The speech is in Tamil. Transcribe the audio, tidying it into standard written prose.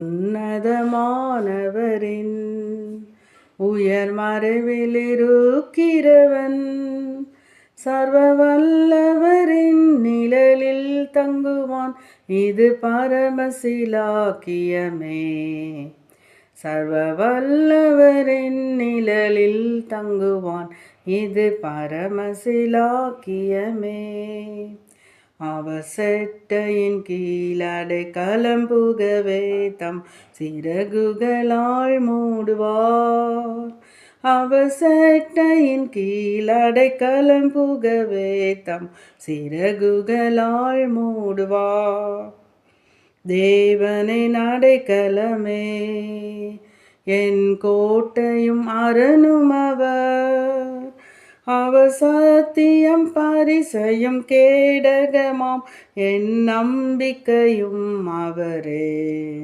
உன்னதமானவரின் உயர் மறைவில் இருக்கிறவன் சர்வ வல்லவரின் நிழலில் தங்குவான். இது பரமசிலாக்கியமே. சர்வ வல்லவரின் நிழலில் தங்குவான். இது பரமசிலாக்கியமே. அவர் செட்டையின் கீழடை புகவே தம் சிறகுகளால் மூடுவார். அவர் செட்டையின் கீழடை புகவே தம் சிறகுகளால் மூடுவார். தேவனின் அடைக்கலமே, என் கோட்டையும் அரணும் அவர். அவர் சத்தியம் பரிசையும் கேடகமாம், என் நம்பிக்கையும் அவரே.